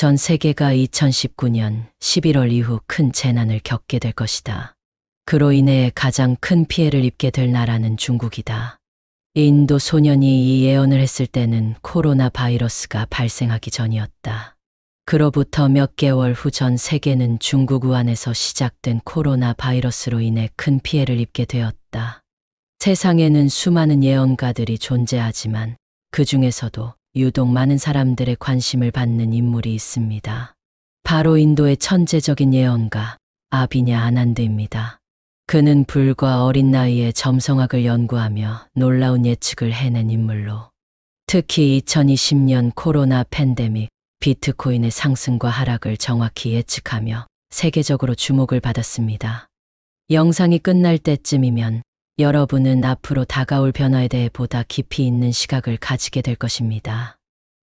전 세계가 2019년 11월 이후 큰 재난을 겪게 될 것이다. 그로 인해 가장 큰 피해를 입게 될 나라는 중국이다. 인도 소년이 이 예언을 했을 때는 코로나 바이러스가 발생하기 전이었다. 그로부터 몇 개월 후 전 세계는 중국 우한에서 시작된 코로나 바이러스로 인해 큰 피해를 입게 되었다. 세상에는 수많은 예언가들이 존재하지만 그 중에서도 유독 많은 사람들의 관심을 받는 인물이 있습니다. 바로 인도의 천재적인 예언가 아비냐 아난드입니다. 그는 불과 어린 나이에 점성학을 연구하며 놀라운 예측을 해낸 인물로 특히 2020년 코로나 팬데믹, 비트코인의 상승과 하락을 정확히 예측하며 세계적으로 주목을 받았습니다. 영상이 끝날 때쯤이면 여러분은 앞으로 다가올 변화에 대해 보다 깊이 있는 시각을 가지게 될 것입니다.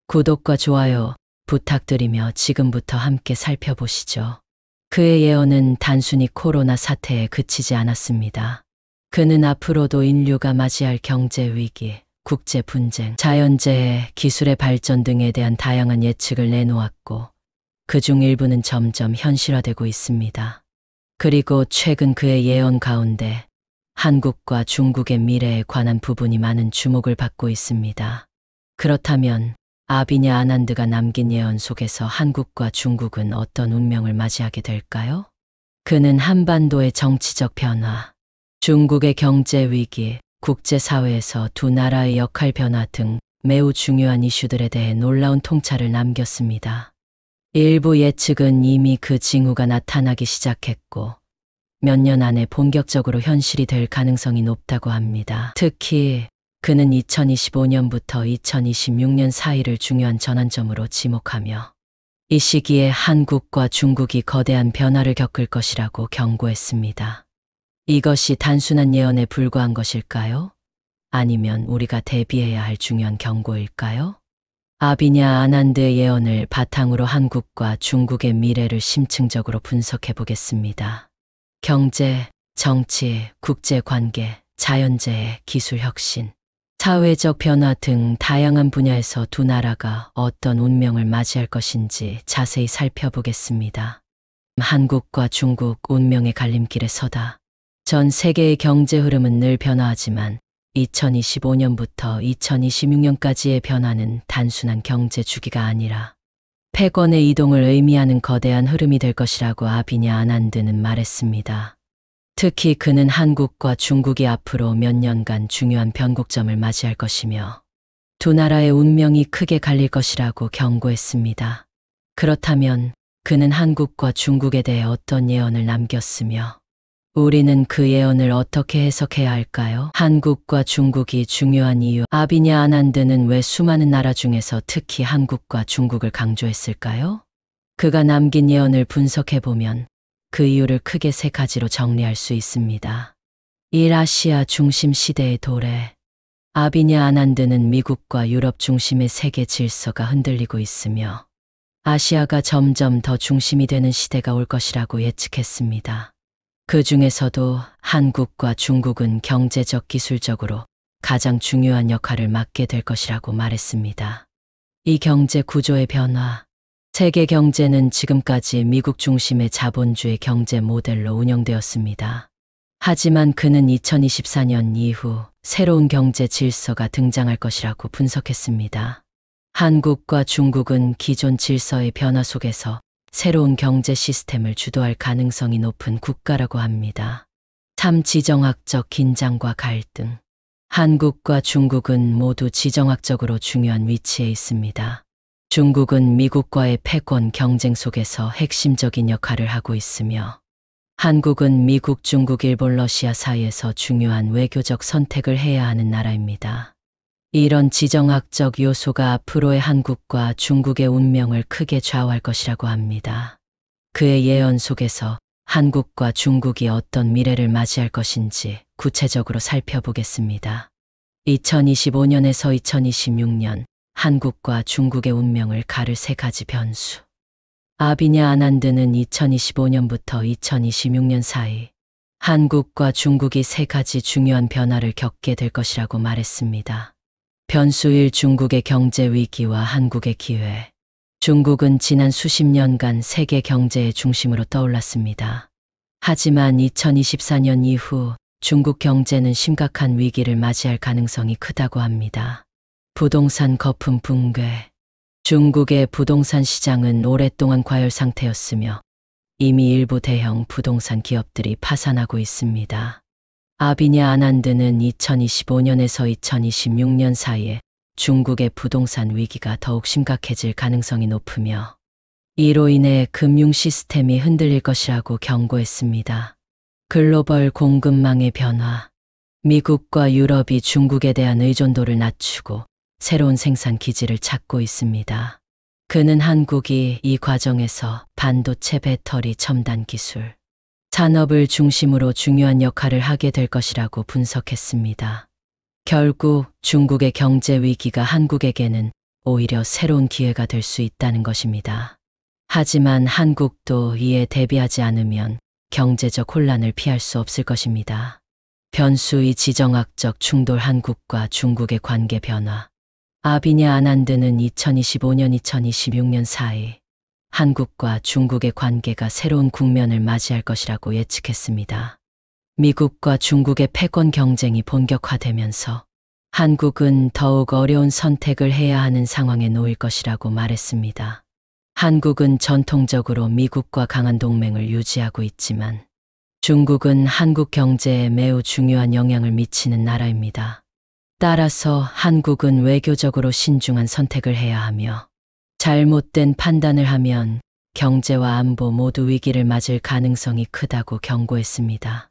구독과 좋아요 부탁드리며 지금부터 함께 살펴보시죠. 그의 예언은 단순히 코로나 사태에 그치지 않았습니다. 그는 앞으로도 인류가 맞이할 경제 위기, 국제 분쟁, 자연재해, 기술의 발전 등에 대한 다양한 예측을 내놓았고 그중 일부는 점점 현실화되고 있습니다. 그리고 최근 그의 예언 가운데 한국과 중국의 미래에 관한 부분이 많은 주목을 받고 있습니다. 그렇다면 아비냐 아난드가 남긴 예언 속에서 한국과 중국은 어떤 운명을 맞이하게 될까요? 그는 한반도의 정치적 변화, 중국의 경제 위기, 국제사회에서 두 나라의 역할 변화 등 매우 중요한 이슈들에 대해 놀라운 통찰을 남겼습니다. 일부 예측은 이미 그 징후가 나타나기 시작했고 몇 년 안에 본격적으로 현실이 될 가능성이 높다고 합니다. 특히 그는 2025년부터 2026년 사이를 중요한 전환점으로 지목하며 이 시기에 한국과 중국이 거대한 변화를 겪을 것이라고 경고했습니다. 이것이 단순한 예언에 불과한 것일까요? 아니면 우리가 대비해야 할 중요한 경고일까요? 아비냐 아난드의 예언을 바탕으로 한국과 중국의 미래를 심층적으로 분석해 보겠습니다. 경제, 정치, 국제관계, 자연재해, 기술혁신, 사회적 변화 등 다양한 분야에서 두 나라가 어떤 운명을 맞이할 것인지 자세히 살펴보겠습니다. 한국과 중국 운명의 갈림길에 서다. 전 세계의 경제 흐름은 늘 변화하지만 2025년부터 2026년까지의 변화는 단순한 경제 주기가 아니라 패권의 이동을 의미하는 거대한 흐름이 될 것이라고 아비냐 아난드는 말했습니다. 특히 그는 한국과 중국이 앞으로 몇 년간 중요한 변곡점을 맞이할 것이며 두 나라의 운명이 크게 갈릴 것이라고 경고했습니다. 그렇다면 그는 한국과 중국에 대해 어떤 예언을 남겼으며 우리는 그 예언을 어떻게 해석해야 할까요? 한국과 중국이 중요한 이유. 아비냐 아난드는 왜 수많은 나라 중에서 특히 한국과 중국을 강조했을까요? 그가 남긴 예언을 분석해보면 그 이유를 크게 세 가지로 정리할 수 있습니다. 1. 아시아 중심 시대의 도래. 아비냐 아난드는 미국과 유럽 중심의 세계 질서가 흔들리고 있으며 아시아가 점점 더 중심이 되는 시대가 올 것이라고 예측했습니다. 그 중에서도 한국과 중국은 경제적 기술적으로 가장 중요한 역할을 맡게 될 것이라고 말했습니다. 이 경제 구조의 변화. 세계 경제는 지금까지 미국 중심의 자본주의 경제 모델로 운영되었습니다. 하지만 그는 2024년 이후 새로운 경제 질서가 등장할 것이라고 분석했습니다. 한국과 중국은 기존 질서의 변화 속에서 새로운 경제 시스템을 주도할 가능성이 높은 국가라고 합니다. 3. 지정학적 긴장과 갈등. 한국과 중국은 모두 지정학적으로 중요한 위치에 있습니다. 중국은 미국과의 패권 경쟁 속에서 핵심적인 역할을 하고 있으며 한국은 미국, 중국, 일본, 러시아 사이에서 중요한 외교적 선택을 해야 하는 나라입니다. 이런 지정학적 요소가 앞으로의 한국과 중국의 운명을 크게 좌우할 것이라고 합니다. 그의 예언 속에서 한국과 중국이 어떤 미래를 맞이할 것인지 구체적으로 살펴보겠습니다. 2025년에서 2026년 한국과 중국의 운명을 가를 세 가지 변수. 아비냐 아난드는 2025년부터 2026년 사이 한국과 중국이 세 가지 중요한 변화를 겪게 될 것이라고 말했습니다. 변수 1. 중국의 경제 위기와 한국의 기회. 중국은 지난 수십 년간 세계 경제의 중심으로 떠올랐습니다. 하지만 2024년 이후 중국 경제는 심각한 위기를 맞이할 가능성이 크다고 합니다. 부동산 거품 붕괴. 중국의 부동산 시장은 오랫동안 과열 상태였으며 이미 일부 대형 부동산 기업들이 파산하고 있습니다. 아비냐 아난드는 2025년에서 2026년 사이에 중국의 부동산 위기가 더욱 심각해질 가능성이 높으며 이로 인해 금융 시스템이 흔들릴 것이라고 경고했습니다. 글로벌 공급망의 변화. 미국과 유럽이 중국에 대한 의존도를 낮추고 새로운 생산 기지를 찾고 있습니다. 그는 한국이 이 과정에서 반도체, 배터리, 첨단 기술, 산업을 중심으로 중요한 역할을 하게 될 것이라고 분석했습니다. 결국 중국의 경제 위기가 한국에게는 오히려 새로운 기회가 될 수 있다는 것입니다. 하지만 한국도 이에 대비하지 않으면 경제적 혼란을 피할 수 없을 것입니다. 변수의 지정학적 충돌. 한국과 중국의 관계 변화. 아비냐 아난드는 2025년-2026년 사이 한국과 중국의 관계가 새로운 국면을 맞이할 것이라고 예측했습니다. 미국과 중국의 패권 경쟁이 본격화되면서 한국은 더욱 어려운 선택을 해야 하는 상황에 놓일 것이라고 말했습니다. 한국은 전통적으로 미국과 강한 동맹을 유지하고 있지만 중국은 한국 경제에 매우 중요한 영향을 미치는 나라입니다. 따라서 한국은 외교적으로 신중한 선택을 해야 하며 잘못된 판단을 하면 경제와 안보 모두 위기를 맞을 가능성이 크다고 경고했습니다.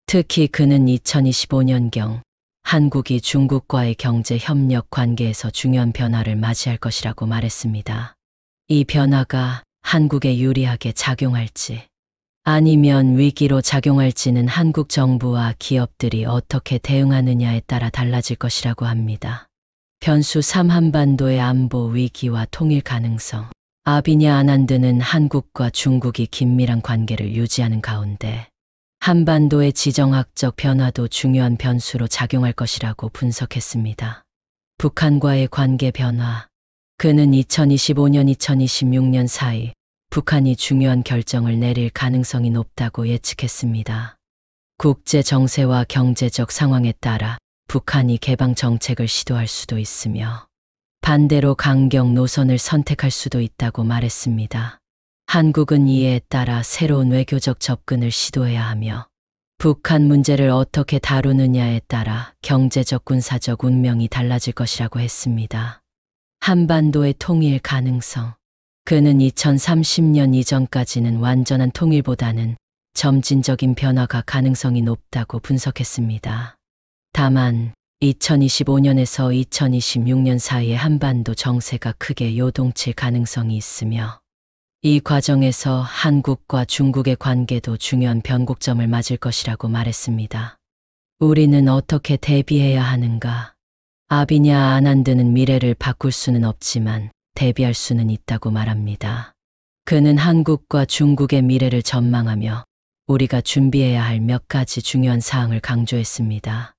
특히 그는 2025년경 한국이 중국과의 경제 협력 관계에서 중요한 변화를 맞이할 것이라고 말했습니다. 이 변화가 한국에 유리하게 작용할지 아니면 위기로 작용할지는 한국 정부와 기업들이 어떻게 대응하느냐에 따라 달라질 것이라고 합니다. 변수 3. 한반도의 안보 위기와 통일 가능성. 아비냐 아난드는 한국과 중국이 긴밀한 관계를 유지하는 가운데 한반도의 지정학적 변화도 중요한 변수로 작용할 것이라고 분석했습니다. 북한과의 관계 변화. 그는 2025년-2026년 사이 북한이 중요한 결정을 내릴 가능성이 높다고 예측했습니다. 국제 정세와 경제적 상황에 따라 북한이 개방 정책을 시도할 수도 있으며 반대로 강경 노선을 선택할 수도 있다고 말했습니다. 한국은 이에 따라 새로운 외교적 접근을 시도해야 하며 북한 문제를 어떻게 다루느냐에 따라 경제적 군사적 운명이 달라질 것이라고 했습니다. 한반도의 통일 가능성. 그는 2030년 이전까지는 완전한 통일보다는 점진적인 변화가 가능성이 높다고 분석했습니다. 다만 2025년에서 2026년 사이에 한반도 정세가 크게 요동칠 가능성이 있으며 이 과정에서 한국과 중국의 관계도 중요한 변곡점을 맞을 것이라고 말했습니다. 우리는 어떻게 대비해야 하는가? 아비냐 아난드는 미래를 바꿀 수는 없지만 대비할 수는 있다고 말합니다. 그는 한국과 중국의 미래를 전망하며 우리가 준비해야 할 몇 가지 중요한 사항을 강조했습니다.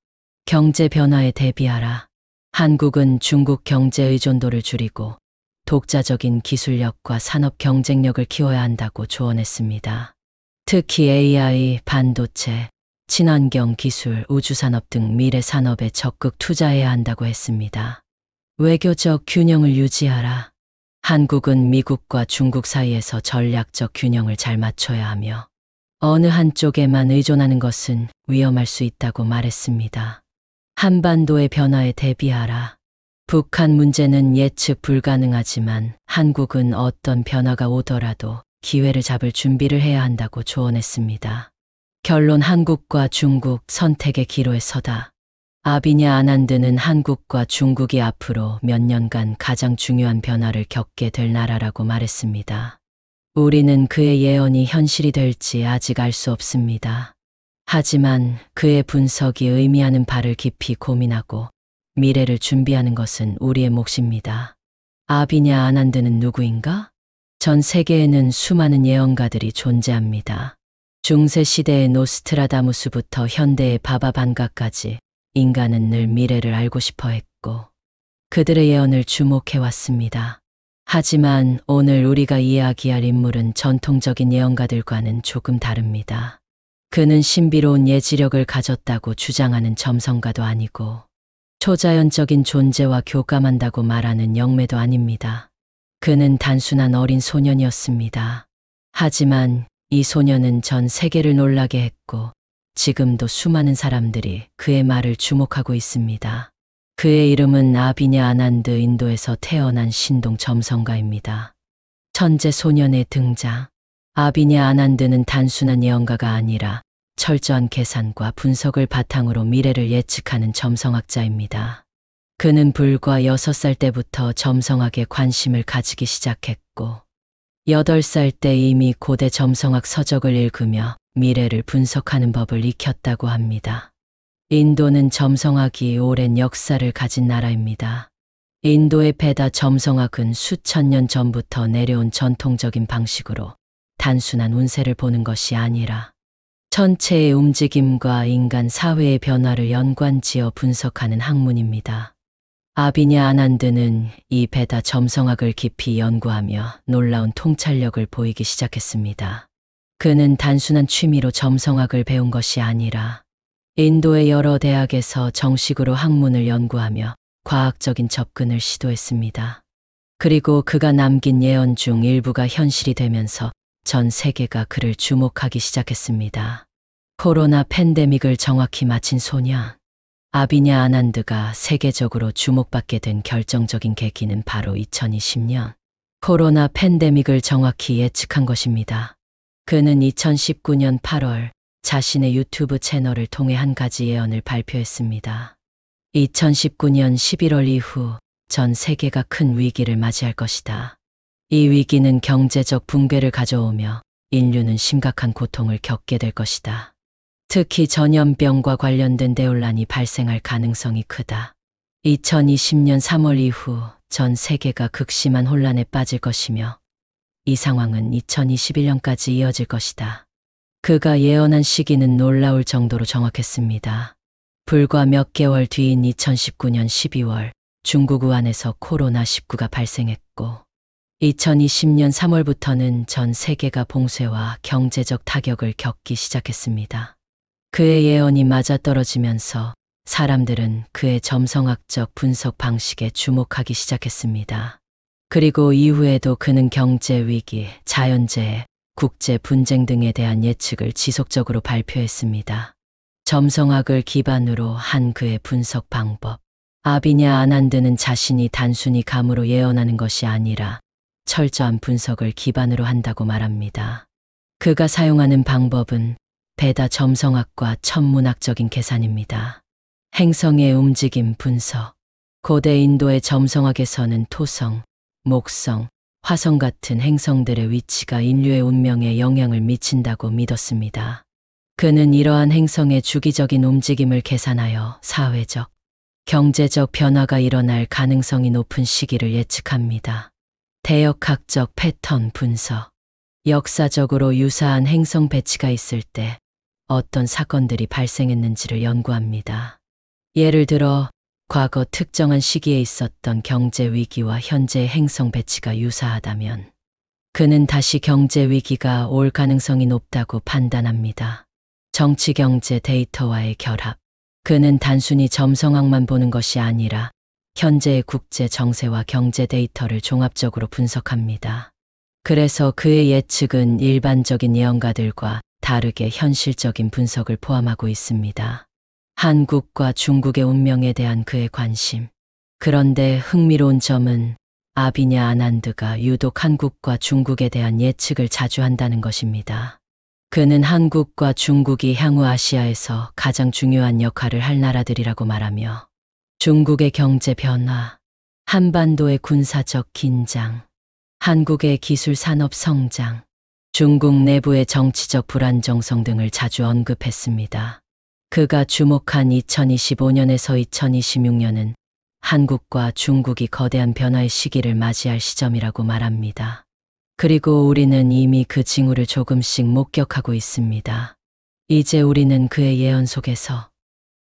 경제 변화에 대비하라. 한국은 중국 경제 의존도를 줄이고 독자적인 기술력과 산업 경쟁력을 키워야 한다고 조언했습니다. 특히 AI, 반도체, 친환경 기술, 우주산업 등 미래 산업에 적극 투자해야 한다고 했습니다. 외교적 균형을 유지하라. 한국은 미국과 중국 사이에서 전략적 균형을 잘 맞춰야 하며 어느 한쪽에만 의존하는 것은 위험할 수 있다고 말했습니다. 한반도의 변화에 대비하라. 북한 문제는 예측 불가능하지만 한국은 어떤 변화가 오더라도 기회를 잡을 준비를 해야 한다고 조언했습니다. 결론. 한국과 중국 선택의 기로에 서다. 아비냐 아난드는 한국과 중국이 앞으로 몇 년간 가장 중요한 변화를 겪게 될 나라라고 말했습니다. 우리는 그의 예언이 현실이 될지 아직 알 수 없습니다. 하지만 그의 분석이 의미하는 바를 깊이 고민하고 미래를 준비하는 것은 우리의 몫입니다. 아비냐 아난드는 누구인가? 전 세계에는 수많은 예언가들이 존재합니다. 중세 시대의 노스트라다무스부터 현대의 바바 반가까지 인간은 늘 미래를 알고 싶어 했고 그들의 예언을 주목해 왔습니다. 하지만 오늘 우리가 이야기할 인물은 전통적인 예언가들과는 조금 다릅니다. 그는 신비로운 예지력을 가졌다고 주장하는 점성가도 아니고 초자연적인 존재와 교감한다고 말하는 영매도 아닙니다. 그는 단순한 어린 소년이었습니다. 하지만 이 소년은 전 세계를 놀라게 했고 지금도 수많은 사람들이 그의 말을 주목하고 있습니다. 그의 이름은 아비냐 아난드, 인도에서 태어난 신동 점성가입니다. 천재 소년의 등장. 아비냐 아난드는 단순한 예언가가 아니라 철저한 계산과 분석을 바탕으로 미래를 예측하는 점성학자입니다. 그는 불과 6살 때부터 점성학에 관심을 가지기 시작했고 8살 때 이미 고대 점성학 서적을 읽으며 미래를 분석하는 법을 익혔다고 합니다. 인도는 점성학이 오랜 역사를 가진 나라입니다. 인도의 베다 점성학은 수천 년 전부터 내려온 전통적인 방식으로 단순한 운세를 보는 것이 아니라 전체의 움직임과 인간 사회의 변화를 연관지어 분석하는 학문입니다. 아비냐 아난드는 이 베다 점성학을 깊이 연구하며 놀라운 통찰력을 보이기 시작했습니다. 그는 단순한 취미로 점성학을 배운 것이 아니라 인도의 여러 대학에서 정식으로 학문을 연구하며 과학적인 접근을 시도했습니다. 그리고 그가 남긴 예언 중 일부가 현실이 되면서 전 세계가 그를 주목하기 시작했습니다. 코로나 팬데믹을 정확히 맞힌 소년. 아비냐 아난드가 세계적으로 주목받게 된 결정적인 계기는 바로 2020년 코로나 팬데믹을 정확히 예측한 것입니다. 그는 2019년 8월 자신의 유튜브 채널을 통해 한 가지 예언을 발표했습니다. 2019년 11월 이후 전 세계가 큰 위기를 맞이할 것이다. 이 위기는 경제적 붕괴를 가져오며 인류는 심각한 고통을 겪게 될 것이다. 특히 전염병과 관련된 대혼란이 발생할 가능성이 크다. 2020년 3월 이후 전 세계가 극심한 혼란에 빠질 것이며 이 상황은 2021년까지 이어질 것이다. 그가 예언한 시기는 놀라울 정도로 정확했습니다. 불과 몇 개월 뒤인 2019년 12월 중국 우한에서 코로나19가 발생했고 2020년 3월부터는 전 세계가 봉쇄와 경제적 타격을 겪기 시작했습니다. 그의 예언이 맞아떨어지면서 사람들은 그의 점성학적 분석 방식에 주목하기 시작했습니다. 그리고 이후에도 그는 경제 위기, 자연재해, 국제 분쟁 등에 대한 예측을 지속적으로 발표했습니다. 점성학을 기반으로 한 그의 분석 방법. 아비냐 아난드는 자신이 단순히 감으로 예언하는 것이 아니라 철저한 분석을 기반으로 한다고 말합니다. 그가 사용하는 방법은 베다 점성학과 천문학적인 계산입니다. 행성의 움직임 분석. 고대 인도의 점성학에서는 토성, 목성, 화성 같은 행성들의 위치가 인류의 운명에 영향을 미친다고 믿었습니다. 그는 이러한 행성의 주기적인 움직임을 계산하여 사회적, 경제적 변화가 일어날 가능성이 높은 시기를 예측합니다. 대역학적 패턴 분석. 역사적으로 유사한 행성 배치가 있을 때 어떤 사건들이 발생했는지를 연구합니다. 예를 들어 과거 특정한 시기에 있었던 경제 위기와 현재의 행성 배치가 유사하다면 그는 다시 경제 위기가 올 가능성이 높다고 판단합니다. 정치 경제 데이터와의 결합. 그는 단순히 점성학만 보는 것이 아니라 현재의 국제 정세와 경제 데이터를 종합적으로 분석합니다. 그래서 그의 예측은 일반적인 예언가들과 다르게 현실적인 분석을 포함하고 있습니다. 한국과 중국의 운명에 대한 그의 관심. 그런데 흥미로운 점은 아비냐 아난드가 유독 한국과 중국에 대한 예측을 자주 한다는 것입니다. 그는 한국과 중국이 향후 아시아에서 가장 중요한 역할을 할 나라들이라고 말하며 중국의 경제 변화, 한반도의 군사적 긴장, 한국의 기술 산업 성장, 중국 내부의 정치적 불안정성 등을 자주 언급했습니다. 그가 주목한 2025년에서 2026년은 한국과 중국이 거대한 변화의 시기를 맞이할 시점이라고 말합니다. 그리고 우리는 이미 그 징후를 조금씩 목격하고 있습니다. 이제 우리는 그의 예언 속에서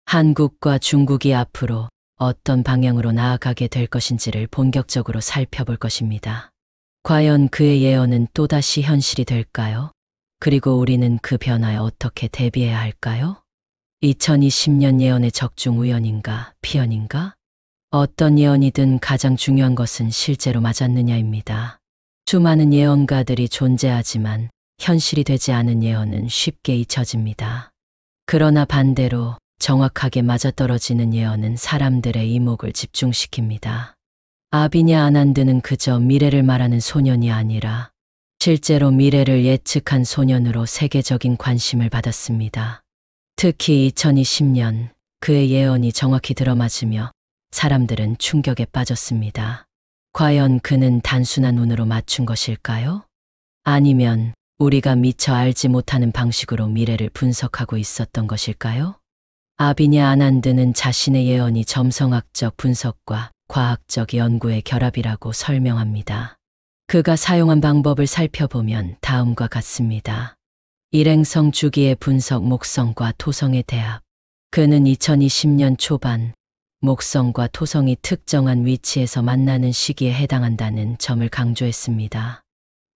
한국과 중국이 앞으로 어떤 방향으로 나아가게 될 것인지를 본격적으로 살펴볼 것입니다. 과연 그의 예언은 또다시 현실이 될까요? 그리고 우리는 그 변화에 어떻게 대비해야 할까요? 2020년 예언의 적중 우연인가, 피연인가? 어떤 예언이든 가장 중요한 것은 실제로 맞았느냐입니다. 수많은 예언가들이 존재하지만 현실이 되지 않은 예언은 쉽게 잊혀집니다. 그러나 반대로 정확하게 맞아떨어지는 예언은 사람들의 이목을 집중시킵니다. 아비냐 아난드는 그저 미래를 말하는 소년이 아니라 실제로 미래를 예측한 소년으로 세계적인 관심을 받았습니다. 특히 2020년 그의 예언이 정확히 들어맞으며 사람들은 충격에 빠졌습니다. 과연 그는 단순한 운으로 맞춘 것일까요? 아니면 우리가 미처 알지 못하는 방식으로 미래를 분석하고 있었던 것일까요? 아비냐 아난드는 자신의 예언이 점성학적 분석과 과학적 연구의 결합이라고 설명합니다. 그가 사용한 방법을 살펴보면 다음과 같습니다. 일행성 주기의 분석 목성과 토성의 대합. 그는 2020년 초반 목성과 토성이 특정한 위치에서 만나는 시기에 해당한다는 점을 강조했습니다.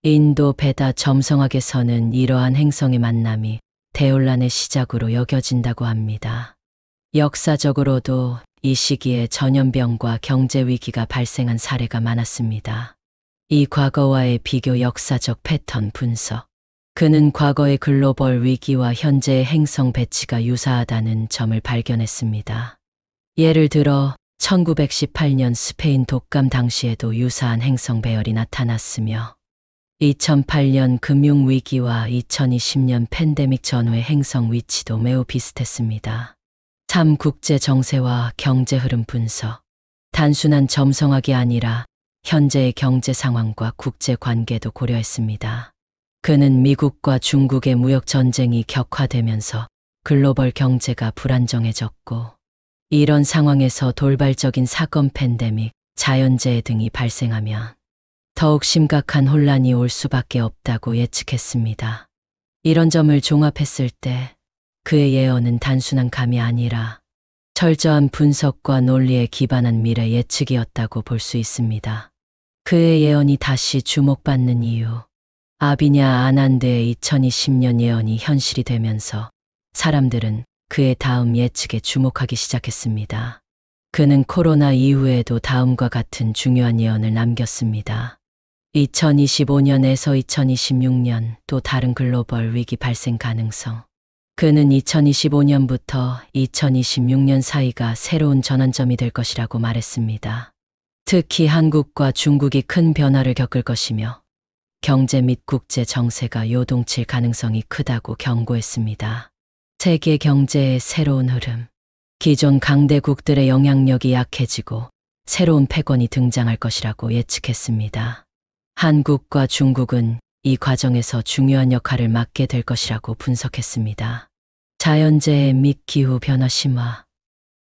인도 베다 점성학에서는 이러한 행성의 만남이 대혼란의 시작으로 여겨진다고 합니다. 역사적으로도 이 시기에 전염병과 경제 위기가 발생한 사례가 많았습니다. 이 과거와의 비교 역사적 패턴 분석. 그는 과거의 글로벌 위기와 현재의 행성 배치가 유사하다는 점을 발견했습니다. 예를 들어 1918년 스페인 독감 당시에도 유사한 행성 배열이 나타났으며 2008년 금융위기와 2020년 팬데믹 전후의 행성 위치도 매우 비슷했습니다. 3. 국제 정세와 경제 흐름 분석. 단순한 점성학이 아니라 현재의 경제 상황과 국제 관계도 고려했습니다. 그는 미국과 중국의 무역 전쟁이 격화되면서 글로벌 경제가 불안정해졌고 이런 상황에서 돌발적인 사건 팬데믹, 자연재해 등이 발생하면 더욱 심각한 혼란이 올 수밖에 없다고 예측했습니다. 이런 점을 종합했을 때 그의 예언은 단순한 감이 아니라 철저한 분석과 논리에 기반한 미래 예측이었다고 볼 수 있습니다. 그의 예언이 다시 주목받는 이유. 아비냐 아난드의 2020년 예언이 현실이 되면서 사람들은 그의 다음 예측에 주목하기 시작했습니다. 그는 코로나 이후에도 다음과 같은 중요한 예언을 남겼습니다. 2025년에서 2026년 또 다른 글로벌 위기 발생 가능성. 그는 2025년부터 2026년 사이가 새로운 전환점이 될 것이라고 말했습니다. 특히 한국과 중국이 큰 변화를 겪을 것이며 경제 및 국제 정세가 요동칠 가능성이 크다고 경고했습니다. 세계 경제의 새로운 흐름. 기존 강대국들의 영향력이 약해지고 새로운 패권이 등장할 것이라고 예측했습니다. 한국과 중국은 이 과정에서 중요한 역할을 맡게 될 것이라고 분석했습니다. 자연재해 및 기후 변화 심화.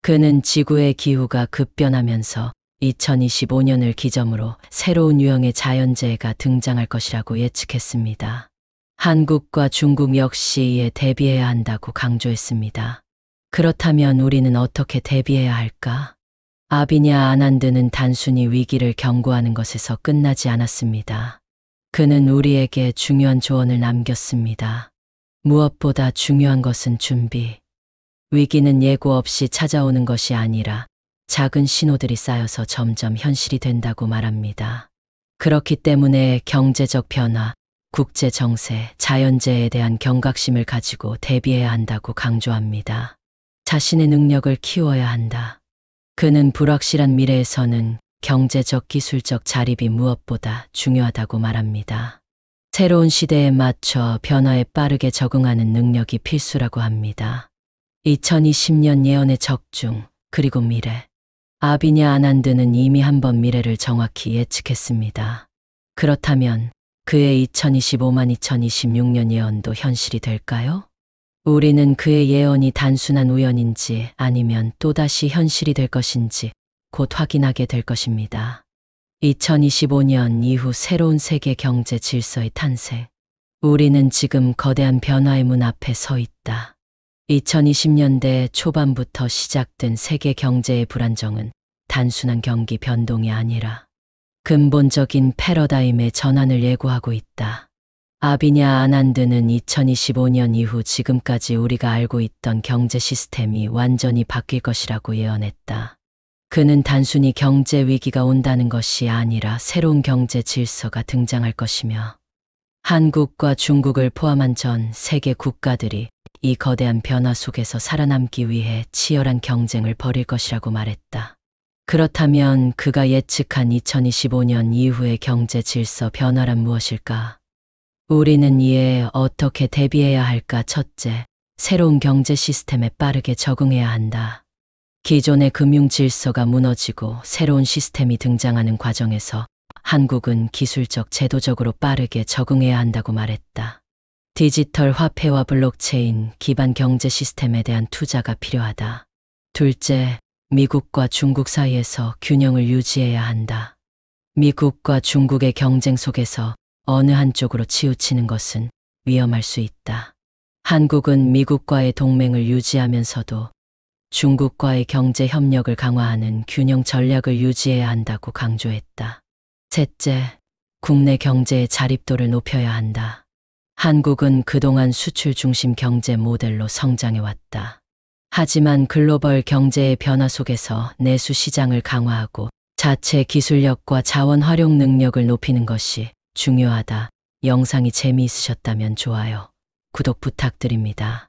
그는 지구의 기후가 급변하면서 2025년을 기점으로 새로운 유형의 자연재해가 등장할 것이라고 예측했습니다. 한국과 중국 역시 이에 대비해야 한다고 강조했습니다. 그렇다면 우리는 어떻게 대비해야 할까? 아비냐 아난드는 단순히 위기를 경고하는 것에서 끝나지 않았습니다. 그는 우리에게 중요한 조언을 남겼습니다. 무엇보다 중요한 것은 준비. 위기는 예고 없이 찾아오는 것이 아니라 작은 신호들이 쌓여서 점점 현실이 된다고 말합니다. 그렇기 때문에 경제적 변화, 국제 정세, 자연재해에 대한 경각심을 가지고 대비해야 한다고 강조합니다. 자신의 능력을 키워야 한다. 그는 불확실한 미래에서는 경제적 기술적 자립이 무엇보다 중요하다고 말합니다. 새로운 시대에 맞춰 변화에 빠르게 적응하는 능력이 필수라고 합니다. 2020년 예언의 적중, 그리고 미래. 아비냐 아난드는 이미 한 번 미래를 정확히 예측했습니다. 그렇다면 그의 2025만 2026년 예언도 현실이 될까요? 우리는 그의 예언이 단순한 우연인지 아니면 또다시 현실이 될 것인지 곧 확인하게 될 것입니다. 2025년 이후 새로운 세계 경제 질서의 탄생. 우리는 지금 거대한 변화의 문 앞에 서 있다. 2020년대 초반부터 시작된 세계 경제의 불안정은 단순한 경기 변동이 아니라 근본적인 패러다임의 전환을 예고하고 있다. 아비냐 아난드는 2025년 이후 지금까지 우리가 알고 있던 경제 시스템이 완전히 바뀔 것이라고 예언했다. 그는 단순히 경제 위기가 온다는 것이 아니라 새로운 경제 질서가 등장할 것이며 한국과 중국을 포함한 전 세계 국가들이 이 거대한 변화 속에서 살아남기 위해 치열한 경쟁을 벌일 것이라고 말했다. 그렇다면 그가 예측한 2025년 이후의 경제 질서 변화란 무엇일까? 우리는 이에 어떻게 대비해야 할까? 첫째, 새로운 경제 시스템에 빠르게 적응해야 한다. 기존의 금융 질서가 무너지고 새로운 시스템이 등장하는 과정에서 한국은 기술적, 제도적으로 빠르게 적응해야 한다고 말했다. 디지털 화폐와 블록체인 기반 경제 시스템에 대한 투자가 필요하다. 둘째, 미국과 중국 사이에서 균형을 유지해야 한다. 미국과 중국의 경쟁 속에서 어느 한쪽으로 치우치는 것은 위험할 수 있다. 한국은 미국과의 동맹을 유지하면서도 중국과의 경제 협력을 강화하는 균형 전략을 유지해야 한다고 강조했다. 셋째, 국내 경제의 자립도를 높여야 한다. 한국은 그동안 수출 중심 경제 모델로 성장해왔다. 하지만 글로벌 경제의 변화 속에서 내수 시장을 강화하고 자체 기술력과 자원 활용 능력을 높이는 것이 중요하다. 영상이 재미있으셨다면 좋아요, 구독 부탁드립니다.